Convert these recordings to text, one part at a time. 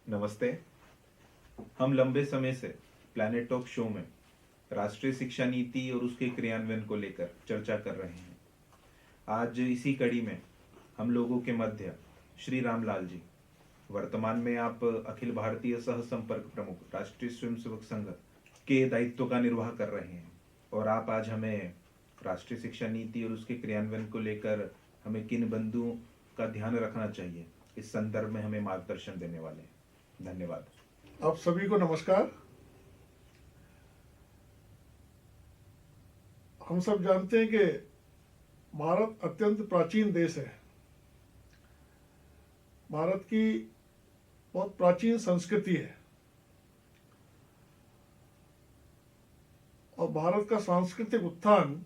नमस्ते। हम लंबे समय से प्लैनेट टॉक शो में राष्ट्रीय शिक्षा नीति और उसके क्रियान्वयन को लेकर चर्चा कर रहे हैं। आज इसी कड़ी में हम लोगों के मध्य श्री रामलाल जी, वर्तमान में आप अखिल भारतीय सह संपर्क प्रमुख राष्ट्रीय स्वयंसेवक संघ के दायित्व का निर्वाह कर रहे हैं और आप आज हमें राष्ट्रीय शिक्षा नीति और उसके क्रियान्वयन को लेकर हमें किन बिंदुओं का ध्यान रखना चाहिए, इस संदर्भ में हमें मार्गदर्शन देने वाले हैं। धन्यवाद। आप सभी को नमस्कार। हम सब जानते हैं कि भारत अत्यंत प्राचीन देश है। भारत की बहुत प्राचीन संस्कृति है और भारत का सांस्कृतिक उत्थान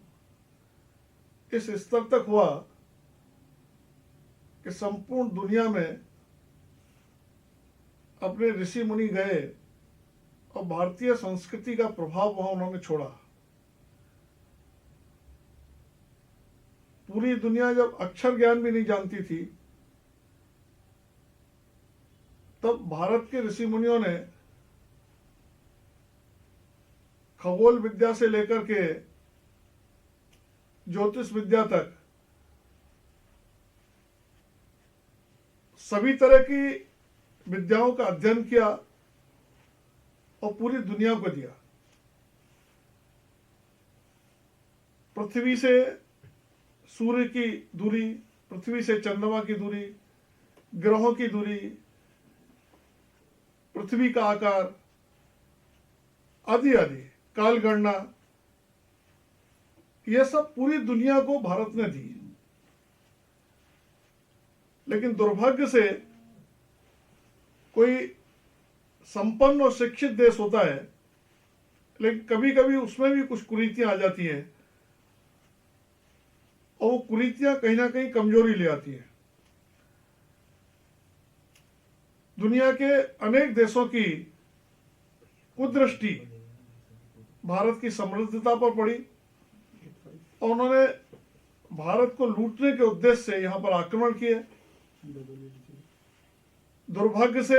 इस स्तर तक हुआ कि संपूर्ण दुनिया में अपने ऋषि मुनि गए और भारतीय संस्कृति का प्रभाव वहां उन्होंने छोड़ा। पूरी दुनिया जब अक्षर ज्ञान भी नहीं जानती थी, तब भारत के ऋषि मुनियों ने खगोल विद्या से लेकर के ज्योतिष विद्या तक सभी तरह की विद्याओं का अध्ययन किया और पूरी दुनिया को दिया। पृथ्वी से सूर्य की दूरी, पृथ्वी से चंद्रमा की दूरी, ग्रहों की दूरी, पृथ्वी का आकार आदि आदि, काल गणना, यह सब पूरी दुनिया को भारत ने दी। लेकिन दुर्भाग्य से कोई संपन्न और शिक्षित देश होता है, लेकिन कभी कभी उसमें भी कुछ कुरीतियां आ जाती हैं और वो कुरीतियां कहीं ना कहीं कमजोरी ले आती है। दुनिया के अनेक देशों की कुदृष्टि भारत की समृद्धता पर पड़ी और उन्होंने भारत को लूटने के उद्देश्य से यहां पर आक्रमण किए। दुर्भाग्य से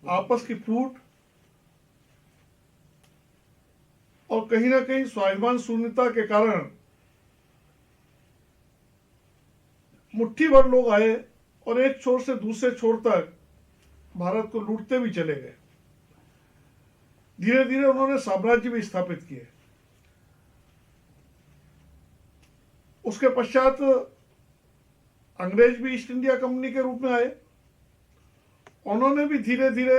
आपस की फूट और कहीं ना कहीं स्वाभिमान शून्यता के कारण मुट्ठी भर लोग आए और एक छोर से दूसरे छोर तक भारत को लूटते भी चले गए। धीरे धीरे उन्होंने साम्राज्य भी स्थापित किए। उसके पश्चात अंग्रेज भी ईस्ट इंडिया कंपनी के रूप में आए। उन्होंने भी धीरे धीरे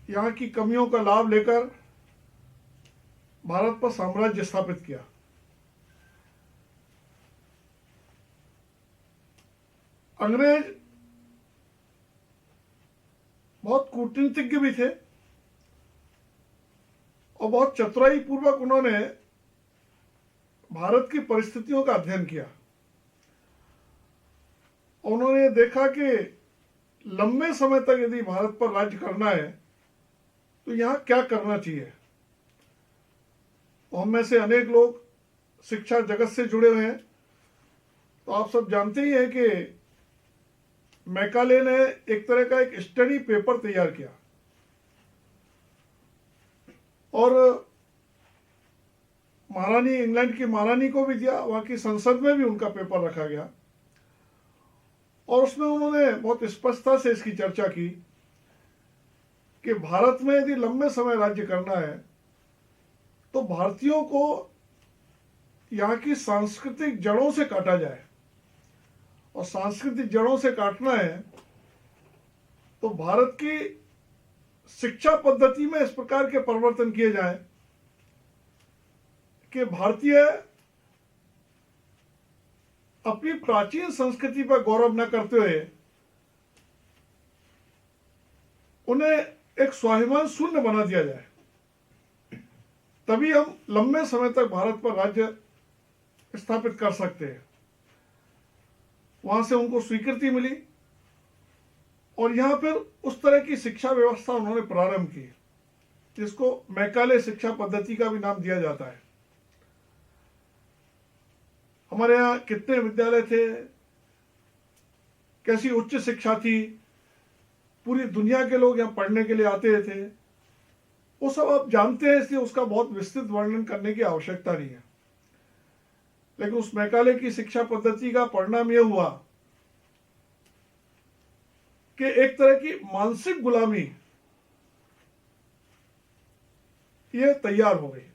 यहां की कमियों का लाभ लेकर भारत पर साम्राज्य स्थापित किया। अंग्रेज बहुत कूटनीतिज्ञ भी थे और बहुत चतुराई पूर्वक उन्होंने भारत की परिस्थितियों का अध्ययन किया। उन्होंने देखा कि लंबे समय तक यदि भारत पर राज्य करना है तो यहां क्या करना चाहिए। हम में से अनेक लोग शिक्षा जगत से जुड़े हुए हैं, तो आप सब जानते ही हैं कि मैकाले ने एक तरह का एक स्टडी पेपर तैयार किया और महारानी, इंग्लैंड की महारानी को भी दिया, वहां की संसद में भी उनका पेपर रखा गया और उसमें उन्होंने बहुत स्पष्टता से इसकी चर्चा की कि भारत में यदि लंबे समय राज्य करना है तो भारतीयों को यहाँ की सांस्कृतिक जड़ों से काटा जाए, और सांस्कृतिक जड़ों से काटना है तो भारत की शिक्षा पद्धति में इस प्रकार के परिवर्तन किए जाएं कि भारतीय अपनी प्राचीन संस्कृति पर गौरव न करते हुए उन्हें एक स्वाभिमान शून्य बना दिया जाए। तभी हम लंबे समय तक भारत पर राज्य स्थापित कर सकते हैं। वहां से उनको स्वीकृति मिली और यहां फिर उस तरह की शिक्षा व्यवस्था उन्होंने प्रारंभ की, जिसको मैकाले शिक्षा पद्धति का भी नाम दिया जाता है। हमारे यहाँ कितने विद्यालय थे, कैसी उच्च शिक्षा थी, पूरी दुनिया के लोग यहाँ पढ़ने के लिए आते थे, वो सब आप जानते हैं, इसलिए उसका बहुत विस्तृत वर्णन करने की आवश्यकता नहीं है। लेकिन उस मैकाले की शिक्षा पद्धति का परिणाम यह हुआ कि एक तरह की मानसिक गुलामी ये तैयार हो गई।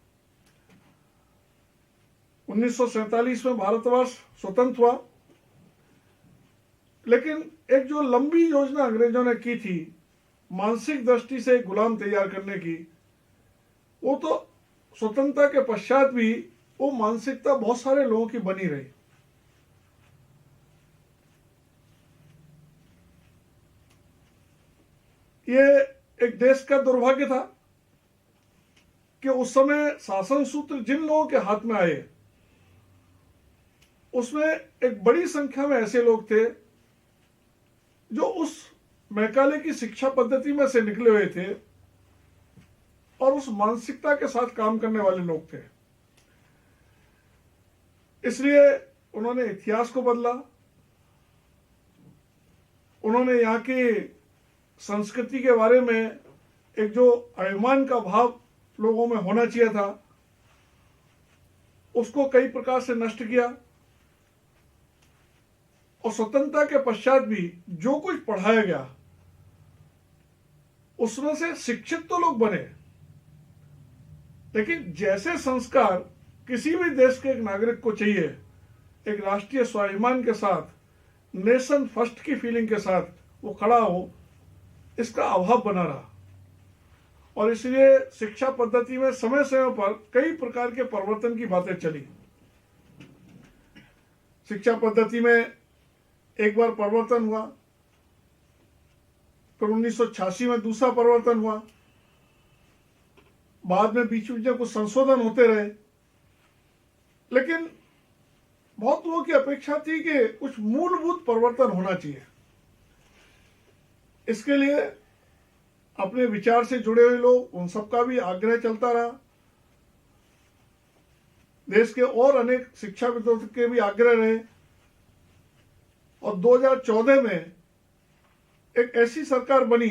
1947 में भारतवर्ष स्वतंत्र हुआ, लेकिन एक जो लंबी योजना अंग्रेजों ने की थी मानसिक दृष्टि से गुलाम तैयार करने की, वो तो स्वतंत्रता के पश्चात भी वो मानसिकता बहुत सारे लोगों की बनी रही। ये एक देश का दुर्भाग्य था कि उस समय शासन सूत्र जिन लोगों के हाथ में आए, उसमें एक बड़ी संख्या में ऐसे लोग थे जो उस मैकाले की शिक्षा पद्धति में से निकले हुए थे और उस मानसिकता के साथ काम करने वाले लोग थे। इसलिए उन्होंने इतिहास को बदला, उन्होंने यहाँ की संस्कृति के बारे में एक जो अभिमान का भाव लोगों में होना चाहिए था, उसको कई प्रकार से नष्ट किया। और स्वतंत्रता के पश्चात भी जो कुछ पढ़ाया गया उसमें से शिक्षित तो लोग बने, लेकिन जैसे संस्कार किसी भी देश के एक नागरिक को चाहिए, एक राष्ट्रीय स्वाभिमान के साथ, नेशन फर्स्ट की फीलिंग के साथ वो खड़ा हो, इसका अभाव बना रहा। और इसलिए शिक्षा पद्धति में समय समय पर कई प्रकार के परिवर्तन की बातें चली। शिक्षा पद्धति में एक बार परिवर्तन हुआ, फिर 1986 में दूसरा परिवर्तन हुआ, बाद में बीच बीच में कुछ संशोधन होते रहे, लेकिन बहुत लोगों की अपेक्षा थी कि कुछ मूलभूत परिवर्तन होना चाहिए। इसके लिए अपने विचार से जुड़े हुए लोग, उन सबका भी आग्रह चलता रहा। देश के और अनेक शिक्षाविदों के भी आग्रह रहे और 2014 में एक ऐसी सरकार बनी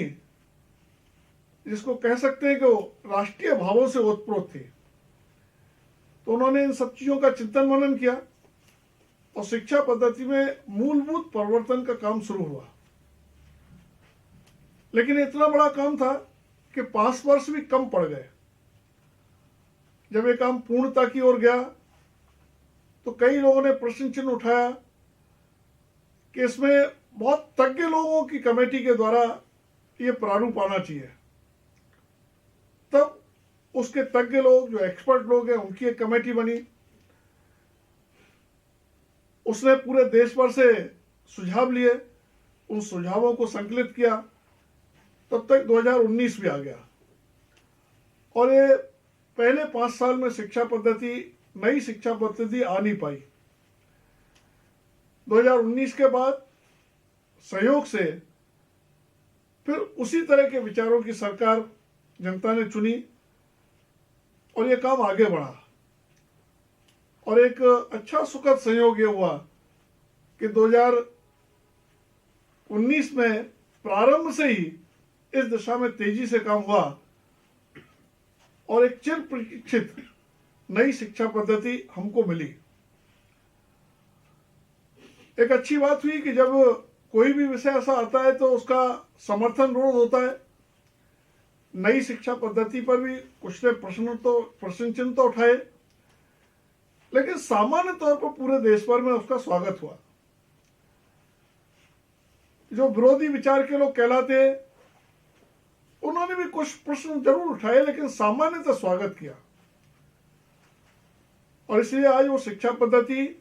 जिसको कह सकते हैं कि वो राष्ट्रीय भावों से ओतप्रोत थी। तो उन्होंने इन सब चीजों का चिंतन मनन किया और शिक्षा पद्धति में मूलभूत परिवर्तन का काम शुरू हुआ। लेकिन इतना बड़ा काम था कि 5 वर्ष भी कम पड़ गए। जब ये काम पूर्णता की ओर गया तो कई लोगों ने प्रश्न चिन्ह उठाया कि इसमें बहुत तज्ञ लोगों की कमेटी के द्वारा ये प्रारूप आना चाहिए। तब उसके तज्ञ लोग, जो एक्सपर्ट लोग हैं, उनकी एक कमेटी बनी। उसने पूरे देश भर से सुझाव लिए, उन सुझावों को संकलित किया। तब तक 2019 भी आ गया और ये पहले 5 साल में शिक्षा पद्धति, नई शिक्षा पद्धति आ नहीं पाई। 2019 के बाद सहयोग से फिर उसी तरह के विचारों की सरकार जनता ने चुनी और ये काम आगे बढ़ा। और एक अच्छा सुखद संयोग ये हुआ कि 2019 में प्रारंभ से ही इस दिशा में तेजी से काम हुआ और एक चिर प्रतीक्षित नई शिक्षा पद्धति हमको मिली। एक अच्छी बात हुई कि जब कोई भी विषय ऐसा आता है तो उसका समर्थन रोध होता है। नई शिक्षा पद्धति पर भी कुछ ने प्रश्न चिन्ह तो उठाए, लेकिन सामान्य तौर पर पूरे देश भर में उसका स्वागत हुआ। जो विरोधी विचार के लोग कहलाते, उन्होंने भी कुछ प्रश्न जरूर उठाए, लेकिन सामान्यतः स्वागत किया। और इसलिए आज वो शिक्षा पद्धति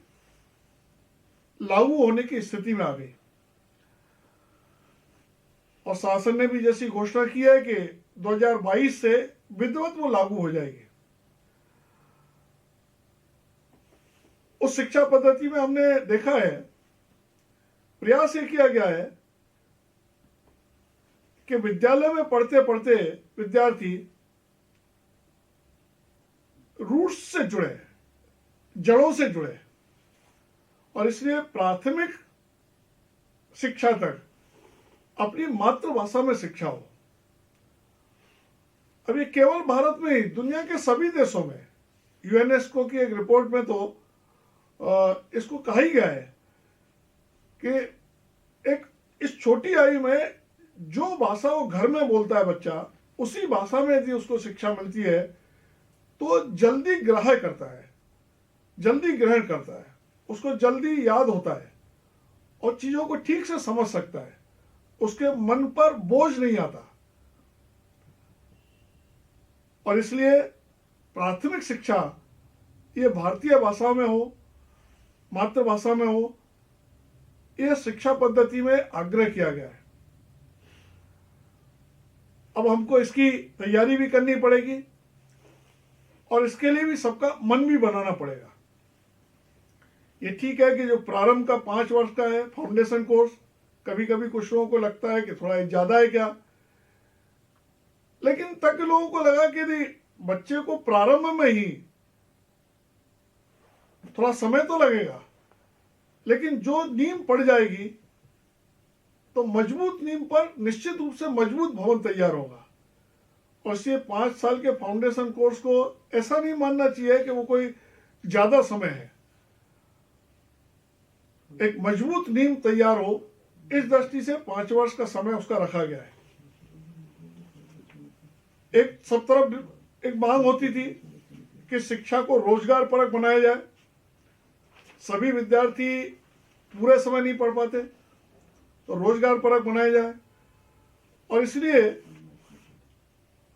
लागू होने की स्थिति में आ गई और शासन ने भी जैसी घोषणा की है कि 2022 से विधिवत वो लागू हो जाएगी। उस शिक्षा पद्धति में हमने देखा है, प्रयास ये किया गया है कि विद्यालय में पढ़ते पढ़ते विद्यार्थी रूट्स से जुड़े, जड़ों से जुड़े, और इसलिए प्राथमिक शिक्षा तक अपनी मातृभाषा में शिक्षा हो। अब ये केवल भारत में ही, दुनिया के सभी देशों में, यूनेस्को की एक रिपोर्ट में तो इसको कहा ही गया है कि एक इस छोटी आयु में जो भाषा वो घर में बोलता है बच्चा, उसी भाषा में यदि उसको शिक्षा मिलती है तो जल्दी ग्रहण करता है, जल्दी ग्रहण करता है, उसको जल्दी याद होता है और चीजों को ठीक से समझ सकता है, उसके मन पर बोझ नहीं आता। और इसलिए प्राथमिक शिक्षा ये भारतीय भाषा में हो, मातृभाषा में हो, यह शिक्षा पद्धति में आग्रह किया गया है। अब हमको इसकी तैयारी भी करनी पड़ेगी और इसके लिए भी सबका मन भी बनाना पड़ेगा। ये ठीक है कि जो प्रारंभ का 5 वर्ष का है फाउंडेशन कोर्स, कभी कभी कुछ लोगों को लगता है कि थोड़ा ज्यादा है क्या, लेकिन तक लोगों को लगा कि यदि बच्चे को प्रारंभ में ही, थोड़ा समय तो लगेगा, लेकिन जो नींव पड़ जाएगी तो मजबूत नींव पर निश्चित रूप से मजबूत भवन तैयार होगा। और इसलिए 5 साल के फाउंडेशन कोर्स को ऐसा नहीं मानना चाहिए कि वो कोई ज्यादा समय है। एक मजबूत नींव तैयार हो, इस दृष्टि से 5 वर्ष का समय उसका रखा गया है। एक सब तरफ एक मांग होती थी कि शिक्षा को रोजगार परक बनाया जाए। सभी विद्यार्थी पूरे समय नहीं पढ़ पाते, तो रोजगार परक बनाया जाए। और इसलिए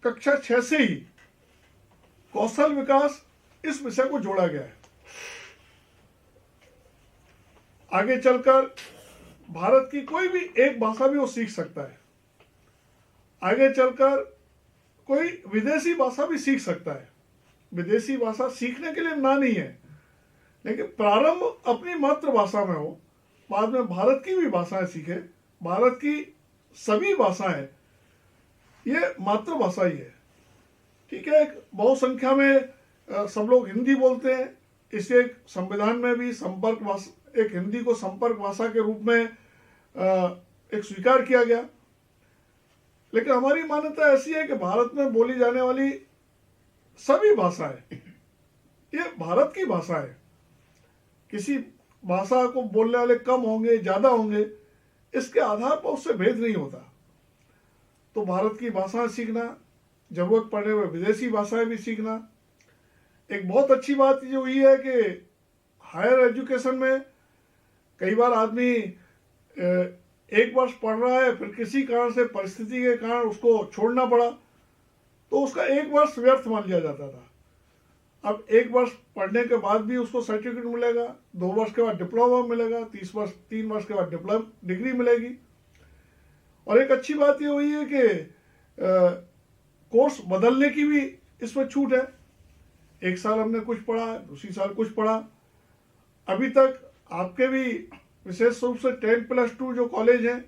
कक्षा 6 से ही कौशल विकास इस विषय को जोड़ा गया है। आगे चलकर भारत की कोई भी एक भाषा भी वो सीख सकता है, आगे चलकर कोई विदेशी भाषा भी सीख सकता है। विदेशी भाषा सीखने के लिए ना नहीं है, लेकिन प्रारंभ अपनी मातृभाषा में हो, बाद में भारत की भी भाषाएं सीखे। भारत की सभी भाषाएं ये मातृभाषा ही है। ठीक है, बहुसंख्या में सब लोग हिंदी बोलते हैं, इसे एक संविधान में भी संपर्क भाषा, एक हिंदी को संपर्क भाषा के रूप में एक स्वीकार किया गया। लेकिन हमारी मान्यता ऐसी है कि भारत में बोली जाने वाली सभी भाषाएं ये भारत की भाषा है। किसी भाषा को बोलने वाले कम होंगे, ज्यादा होंगे, इसके आधार पर उससे भेद नहीं होता। तो भारत की भाषाएं सीखना, जरूरत पड़ने पर विदेशी भाषाएं भी सीखना। एक बहुत अच्छी बात ये हुई है कि हायर एजुकेशन में कई बार आदमी 1 वर्ष पढ़ रहा है, फिर किसी कारण से, परिस्थिति के कारण उसको छोड़ना पड़ा, तो उसका 1 वर्ष व्यर्थ मान लिया जाता था। अब 1 वर्ष पढ़ने के बाद भी उसको सर्टिफिकेट मिलेगा, 2 वर्ष के बाद डिप्लोमा मिलेगा, 3 वर्ष के बाद डिग्री मिलेगी। और एक अच्छी बात ये हुई है कि कोर्स बदलने की भी इसमें छूट है। 1 साल हमने कुछ पढ़ा, दूसरी साल कुछ पढ़ा। अभी तक आपके भी विशेष रूप से 10+2 जो कॉलेज हैं,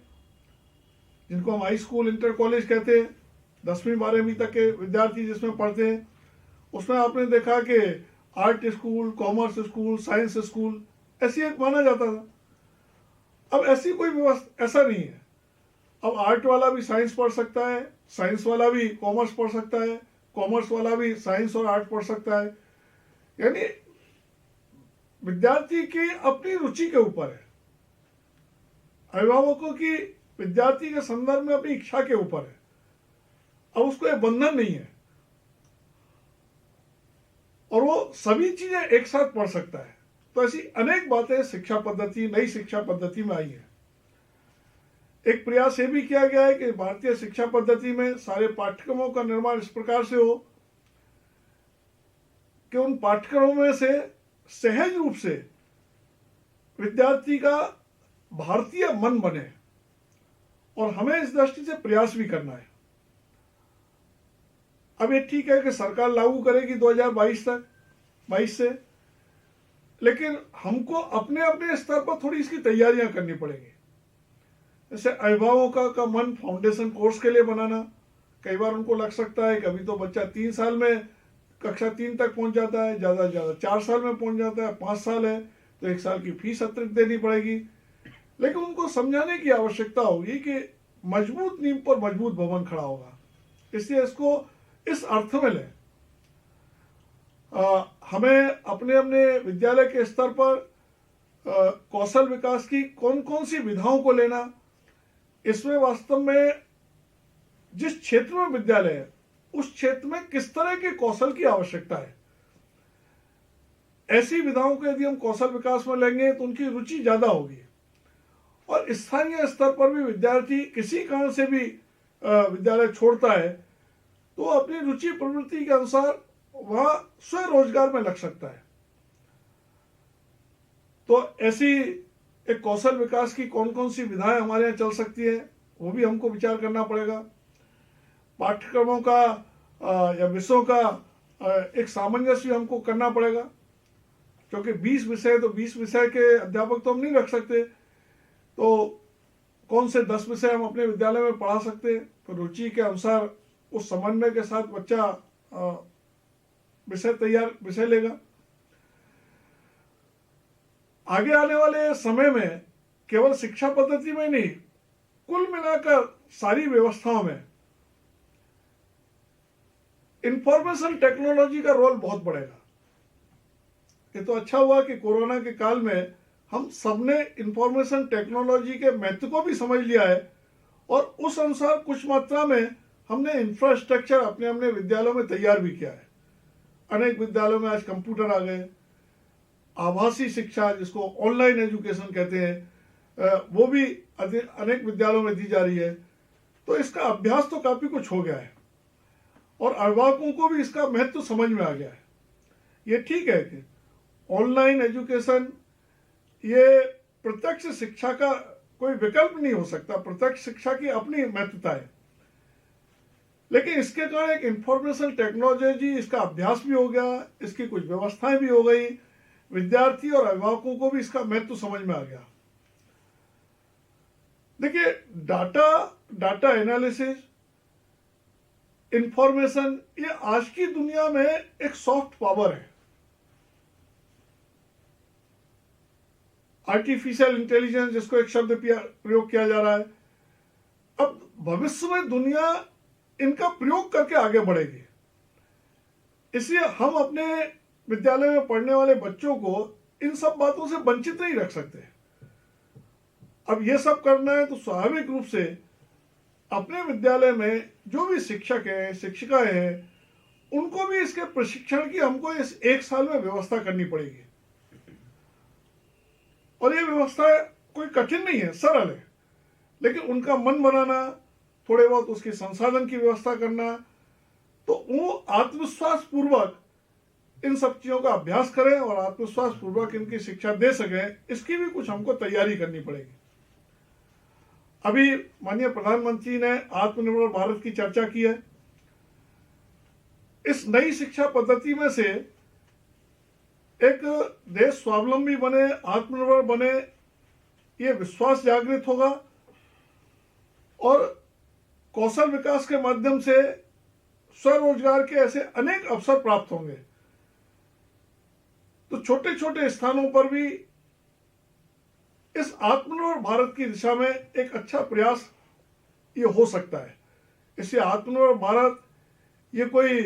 जिनको हम हाई स्कूल, इंटर कॉलेज कहते हैं, 10वीं 12वीं तक के विद्यार्थी जिसमें पढ़ते हैं, उसमें आपने देखा कि art school, commerce school, science school ऐसी एक माना जाता था। अब ऐसी कोई व्यवस्था ऐसा नहीं है। अब आर्ट वाला भी साइंस पढ़ सकता है, साइंस वाला भी कॉमर्स पढ़ सकता है, कॉमर्स वाला भी साइंस और आर्ट पढ़ सकता है। यानी विद्यार्थी की अपनी रुचि के ऊपर है, अभिभावकों की विद्यार्थी के संदर्भ में अपनी इच्छा के ऊपर है। अब उसको एक बंधन नहीं है और वो सभी चीजें एक साथ पढ़ सकता है। तो ऐसी अनेक बातें शिक्षा पद्धति, नई शिक्षा पद्धति में आई है। एक प्रयास ये भी किया गया है कि भारतीय शिक्षा पद्धति में सारे पाठ्यक्रमों का निर्माण इस प्रकार से हो कि उन पाठ्यक्रमों में से सहज रूप से विद्यार्थी का भारतीय मन बने। और हमें इस दृष्टि से प्रयास भी करना है। अब ये ठीक है कि सरकार लागू करेगी 2022 तक, 22 से, लेकिन हमको अपने अपने स्तर पर थोड़ी इसकी तैयारियां करनी पड़ेगी। जैसे अभिभावकों का मन फाउंडेशन कोर्स के लिए बनाना। कई बार उनको लग सकता है कि अभी तो बच्चा 3 साल में कक्षा 3 तक पहुंच जाता है, ज्यादा से ज्यादा 4 साल में पहुंच जाता है, 5 साल है तो 1 साल की फीस अतिरिक्त देनी पड़ेगी। लेकिन उनको समझाने की आवश्यकता होगी कि मजबूत नींव पर मजबूत भवन खड़ा होगा। इसलिए इसको इस अर्थ में लें। हमें अपने अपने विद्यालय के स्तर पर कौशल विकास की कौन कौन सी विधाओं को लेना, इसमें वास्तव में जिस क्षेत्र में विद्यालय है उस क्षेत्र में किस तरह के कौशल की आवश्यकता है, ऐसी विधाओं को यदि हम कौशल विकास में लेंगे तो उनकी रुचि ज्यादा होगी। और स्थानीय स्तर पर भी विद्यार्थी किसी कारण से भी विद्यालय छोड़ता है तो अपनी रुचि प्रवृत्ति के अनुसार वह स्वरोजगार में लग सकता है। तो ऐसी एक कौशल विकास की कौन कौन सी विधाएं हमारे यहाँ चल सकती है वो भी हमको विचार करना पड़ेगा। पाठ्यक्रमों का या विषयों का एक सामंजस्य हमको करना पड़ेगा, क्योंकि 20 विषय तो 20 विषय के अध्यापक तो हम नहीं रख सकते। तो कौन से 10 विषय हम अपने विद्यालय में पढ़ा सकते हैं, तो रुचि के अनुसार उस समन्वय के साथ बच्चा विषय लेगा। आगे आने वाले समय में केवल शिक्षा पद्धति में नहीं, कुल मिलाकर सारी व्यवस्थाओं में इंफॉर्मेशन टेक्नोलॉजी का रोल बहुत बढ़ेगा। ये तो अच्छा हुआ कि कोरोना के काल में हम सबने इंफॉर्मेशन टेक्नोलॉजी के महत्व को भी समझ लिया है और उस अनुसार कुछ मात्रा में हमने इंफ्रास्ट्रक्चर अपने अपने विद्यालयों में तैयार भी किया है। अनेक विद्यालयों में आज कंप्यूटर आ गए, आभासी शिक्षा जिसको ऑनलाइन एजुकेशन कहते हैं वो भी अनेक विद्यालयों में दी जा रही है। तो इसका अभ्यास तो काफी कुछ हो गया है और अभिभावकों को भी इसका महत्व समझ में आ गया है। ये ठीक है कि ऑनलाइन एजुकेशन ये प्रत्यक्ष शिक्षा का कोई विकल्प नहीं हो सकता, प्रत्यक्ष शिक्षा की अपनी महत्वता है, लेकिन इसके कारण एक इंफॉर्मेशन टेक्नोलॉजी इसका अभ्यास भी हो गया, इसकी कुछ व्यवस्थाएं भी हो गई, विद्यार्थी और अभिभावकों को भी इसका महत्व समझ में आ गया। देखिए, डाटा एनालिसिस, इंफॉर्मेशन ये आज की दुनिया में एक सॉफ्ट पावर है। आर्टिफिशियल इंटेलिजेंस जिसको एक शब्द प्रयोग किया जा रहा है, अब भविष्य में दुनिया इनका प्रयोग करके आगे बढ़ेगी। इसलिए हम अपने विद्यालय में पढ़ने वाले बच्चों को इन सब बातों से वंचित नहीं रख सकते। अब ये सब करना है तो स्वाभाविक रूप से अपने विद्यालय में जो भी शिक्षक है, शिक्षिकाएं हैं, उनको भी इसके प्रशिक्षण की हमको इस 1 साल में व्यवस्था करनी पड़ेगी। और ये व्यवस्था कोई कठिन नहीं है, सरल है, लेकिन उनका मन बनाना, थोड़े बहुत उसकी संसाधन की व्यवस्था करना, तो वो आत्मविश्वास पूर्वक इन सब चीजों का अभ्यास करें और आत्मविश्वास पूर्वक इनकी शिक्षा दे सकें, इसकी भी कुछ हमको तैयारी करनी पड़ेगी। अभी माननीय प्रधानमंत्री ने आत्मनिर्भर भारत की चर्चा की है। इस नई शिक्षा पद्धति में से एक देश स्वावलंबी बने, आत्मनिर्भर बने, ये विश्वास जागृत होगा और कौशल विकास के माध्यम से स्वरोजगार के ऐसे अनेक अवसर प्राप्त होंगे। तो छोटे छोटे स्थानों पर भी इस आत्मनिर्भर भारत की दिशा में एक अच्छा प्रयास ये हो सकता है। इससे आत्मनिर्भर भारत ये कोई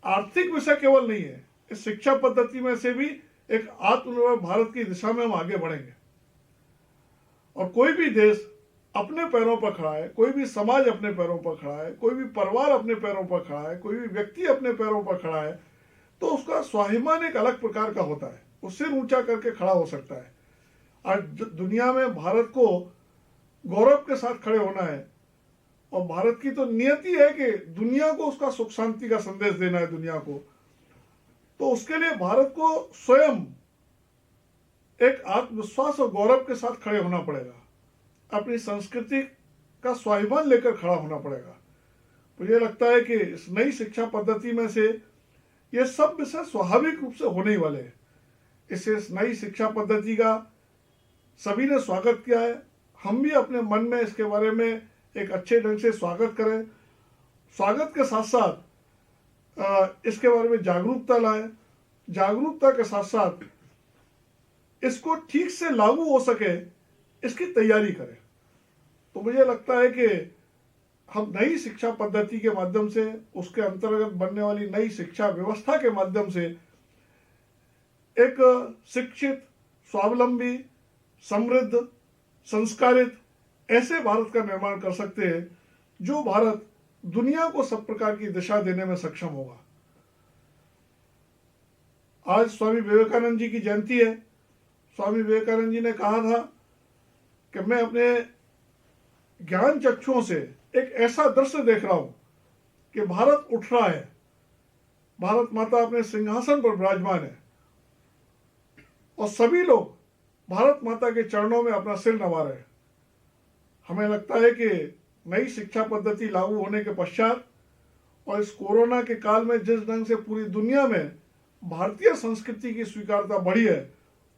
आर्थिक विषय केवल नहीं है, इस शिक्षा पद्धति में से भी एक आत्मनिर्भर भारत की दिशा में हम आगे बढ़ेंगे। और कोई भी देश अपने पैरों पर खड़ा है, कोई भी समाज अपने पैरों पर खड़ा है, कोई भी परिवार अपने पैरों पर खड़ा है, कोई भी व्यक्ति अपने पैरों पर खड़ा है, तो उसका स्वाभिमान एक अलग प्रकार का होता है, उससे ऊंचा करके खड़ा हो सकता है। आज दुनिया में भारत को गौरव के साथ खड़े होना है और भारत की तो नियति है कि दुनिया को उसका सुख शांति का संदेश देना है दुनिया को। तो उसके लिए भारत को स्वयं एक आत्मविश्वास और गौरव के साथ खड़े होना पड़ेगा, अपनी संस्कृति का स्वाभिमान लेकर खड़ा होना पड़ेगा। मुझे लगता है कि इस नई शिक्षा पद्धति में से ये सब विषय स्वाभाविक रूप से होने ही वाले हैं। इससे इस नई शिक्षा पद्धति का सभी ने स्वागत किया है। हम भी अपने मन में इसके बारे में एक अच्छे ढंग से स्वागत करें। स्वागत के साथ साथ इसके बारे में जागरूकता लाएं, जागरूकता के साथ साथ इसको ठीक से लागू हो सके इसकी तैयारी करें। तो मुझे लगता है कि हम नई शिक्षा पद्धति के माध्यम से, उसके अंतर्गत बनने वाली नई शिक्षा व्यवस्था के माध्यम से एक शिक्षित, स्वावलंबी, समृद्ध, संस्कारित ऐसे भारत का निर्माण कर सकते हैं जो भारत दुनिया को सब प्रकार की दिशा देने में सक्षम होगा। आज स्वामी विवेकानंद जी की जयंती है। स्वामी विवेकानंद जी ने कहा था कि मैं अपने ज्ञान चक्षुओं से एक ऐसा दृश्य देख रहा हूं कि भारत उठ रहा है, भारत माता अपने सिंहासन पर विराजमान है और सभी लोग भारत माता के चरणों में अपना सिर नवा रहे हैं। हमें लगता है कि नई शिक्षा पद्धति लागू होने के पश्चात और इस कोरोना के काल में जिस ढंग से पूरी दुनिया में भारतीय संस्कृति की स्वीकारता बढ़ी है,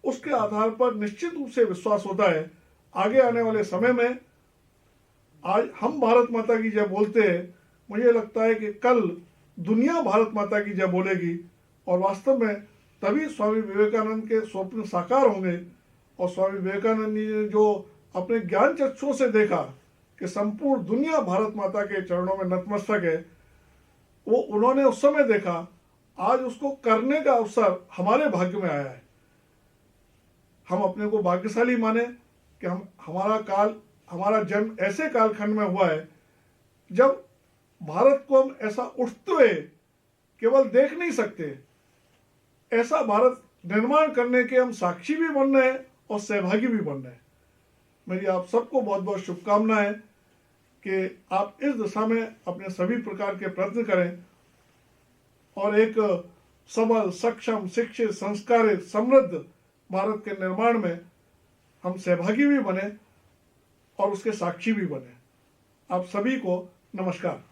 उसके आधार पर निश्चित रूप से विश्वास होता है आगे आने वाले समय में, आज हम भारत माता की जय बोलते हैं, मुझे लगता है कि कल दुनिया भारत माता की जय बोलेगी और वास्तव में तभी स्वामी विवेकानंद के स्वप्न साकार होंगे। और स्वामी विवेकानंद जी ने जो अपने ज्ञान चक्षुओं से देखा कि संपूर्ण दुनिया भारत माता के चरणों में नतमस्तक है, वो उन्होंने उस समय देखा, आज उसको करने का अवसर हमारे भाग्य में आया है। हम अपने को भाग्यशाली माने कि हमारा जन्म ऐसे कालखंड में हुआ है जब भारत को हम ऐसा उठते हुए केवल देख नहीं सकते, ऐसा भारत निर्माण करने के हम साक्षी भी बन रहे हैं और सहभागी भी बन रहे हैं। मेरी आप सबको बहुत बहुत शुभकामनाएं कि आप इस दिशा में अपने सभी प्रकार के प्रयत्न करें और एक सबल, सक्षम, शिक्षित, संस्कारित, समृद्ध भारत के निर्माण में हम सहभागी भी बने और उसके साक्षी भी बने। आप सभी को नमस्कार।